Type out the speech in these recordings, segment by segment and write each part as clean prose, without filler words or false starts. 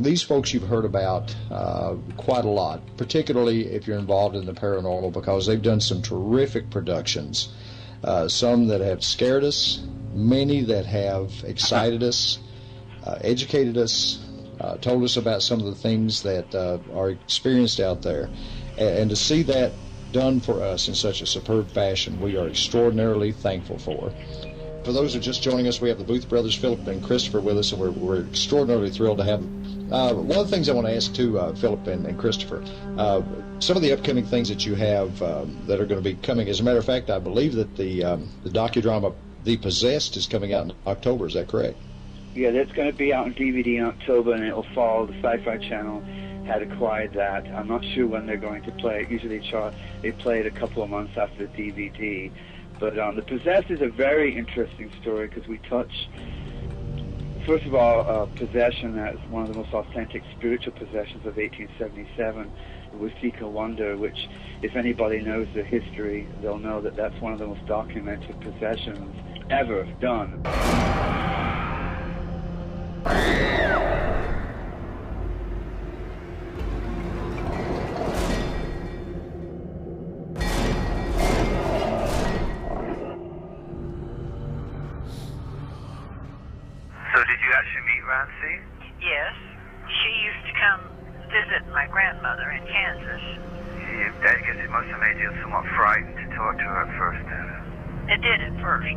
These folks you've heard about quite a lot, particularly if you're involved in the paranormal, because they've done some terrific productions. Some that have scared us, many that have excited us, educated us, told us about some of the things that are experienced out there. And to see that done for us in such a superb fashion, we are extraordinarily thankful for. For those who are just joining us, we have the Booth brothers, Philip and Christopher, with us, and we're extraordinarily thrilled to have them. One of the things I want to ask, too, Philip and Christopher, some of the upcoming things that you have that are going to be coming. As a matter of fact, I believe that the docudrama The Possessed is coming out in October. Is that correct? Yeah, that's going to be out on DVD in October, and it will follow the Sci-Fi Channel. Had acquired that. I'm not sure when they're going to play it. Usually they play it a couple of months after the DVD. But The Possessed is a very interesting story because we touch, first of all, possession as one of the most authentic spiritual possessions of 1877, the Wasika Wonder, which, if anybody knows the history, they'll know that that's one of the most documented possessions ever done. So did you actually meet Rancy? Yes. She used to come visit my grandmother in Kansas. I guess it must have made you somewhat frightened to talk to her at first then. It did at first.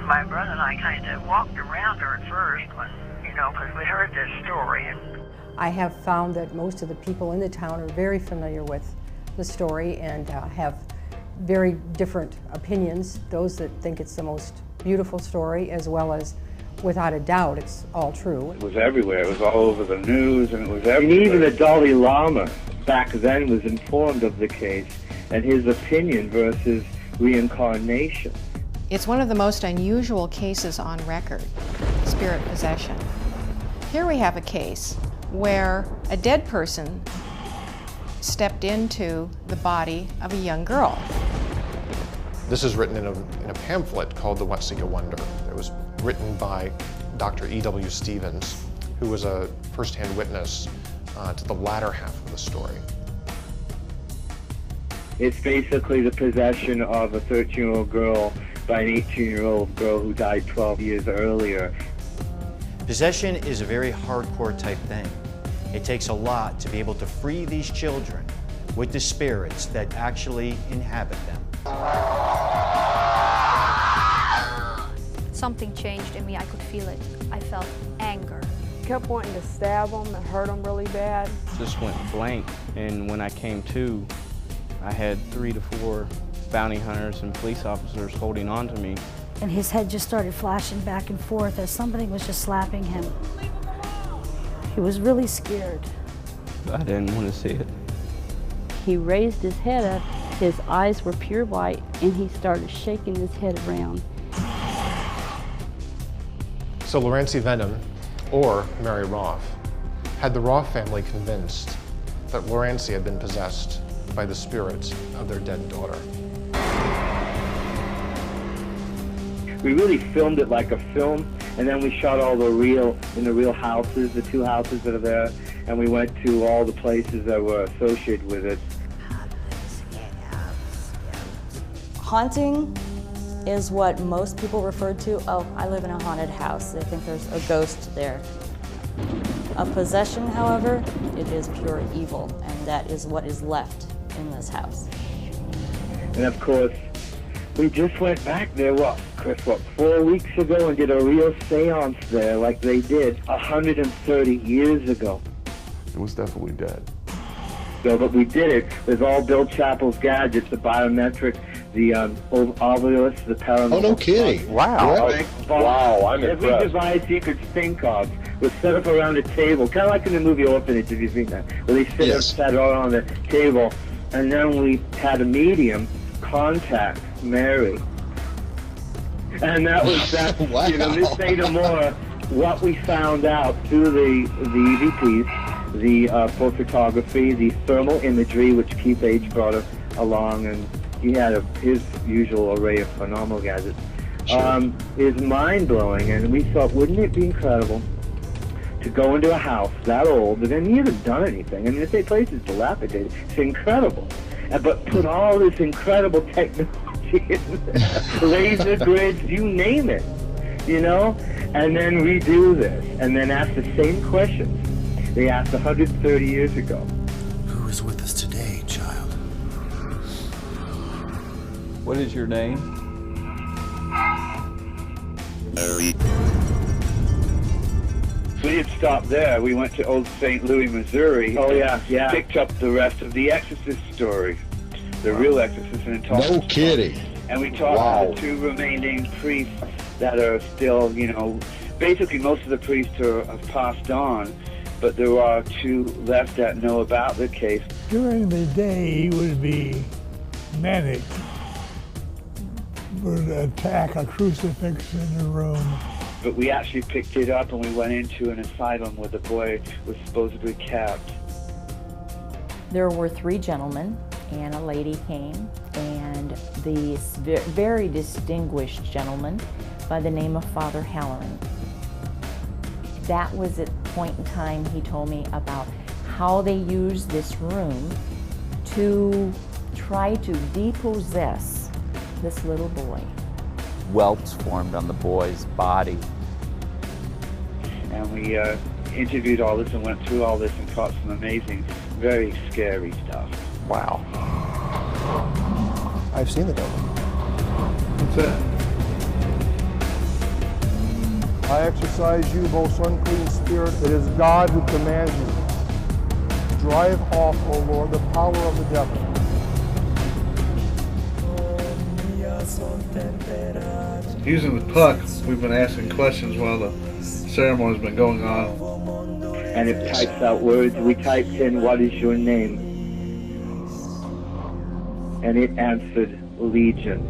My brother and I kind of walked around her at first when, because we heard this story. I have found that most of the people in the town are very familiar with the story and have very different opinions. Those that think it's the most beautiful story, as well as, without a doubt, it's all true. It was everywhere. It was all over the news, and it was everywhere. And even the Dalai Lama back then was informed of the case and his opinion versus reincarnation. It's one of the most unusual cases on record, spirit possession. Here we have a case where a dead person stepped into the body of a young girl. This is written in a pamphlet called The Wasika Wonder. It was written by Dr. E.W. Stevens, who was a first-hand witness to the latter half of the story. It's basically the possession of a 13-year-old girl by an 18-year-old girl who died 12 years earlier. Possession is a very hardcore type thing. It takes a lot to be able to free these children with the spirits that actually inhabit them. Something changed in me. I could feel it. I felt anger. Kept wanting to stab them and hurt them really bad. Just went blank, and when I came to, I had 3 to 4 bounty hunters and police officers holding on to me. And his head just started flashing back and forth as somebody was just slapping him. He was really scared. I didn't want to see it. He raised his head up, his eyes were pure white, and he started shaking his head around. So Laurenci Venom, or Mary Roth, had the Roth family convinced that Laurenci had been possessed by the spirits of their dead daughter. We really filmed it like a film, and then we shot all the real houses, the 2 houses that are there, and we went to all the places that were associated with it. Haunting is what most people refer to. Oh, I live in a haunted house. They think there's a ghost there. A possession, however, it is pure evil, and that is what is left in this house. And of course, we just went back there, Chris, 4 weeks ago and did a real seance there like they did 130 years ago. It was definitely dead. So, but we did it with all Bill Chappell's gadgets, the biometric, the obelisk, the paranormal. Oh, no kidding. Wow. Wow, I'm Every impressed. device you could think of was set up around a table, kind of like in the movie Orphanage, if you've seen that, where they sat all on the table, and then we had a medium contact Mary. And that was that, Wow. This say no more, what we found out through the EVPs, the photography, the thermal imagery, which Keith H. brought along, and he had his usual array of phenomenal gadgets, is mind-blowing. And we thought, wouldn't it be incredible to go into a house that old, and he hasn't done anything. I mean, this place is dilapidated. It's incredible. But put all this incredible technology in laser grids, you name it, you know, and then redo this, and then ask the same questions they asked 130 years ago. Who is with us today, child? What is your name? We didn't stop there. We went to Old St. Louis, Missouri. Oh, yeah, yeah. Picked up the rest of the Exorcist story, the real Exorcist, and talked. No kidding. And we talked to the two remaining priests that are still, you know, basically most of the priests have passed on, but there are two left that know about the case. During the day, he would be manic, would attack a crucifix in the room. But we actually picked it up and we went into an asylum where the boy was supposedly kept. There were 3 gentlemen and a lady came, and the very distinguished gentleman by the name of Father Halloran. That was at the point in time he told me about how they used this room to try to depossess this little boy. Welts formed on the boy's body. And we interviewed all this and went through all this and caught some amazing, very scary stuff. Wow. I've seen the devil. What's that? I exorcise you, most unclean spirit. It is God who commands you. Drive off, O Lord, the power of the devil. Using the puck, we've been asking questions while the ceremony's been going on. And it types out words. We typed in, "What is your name?" And it answered, "Legion."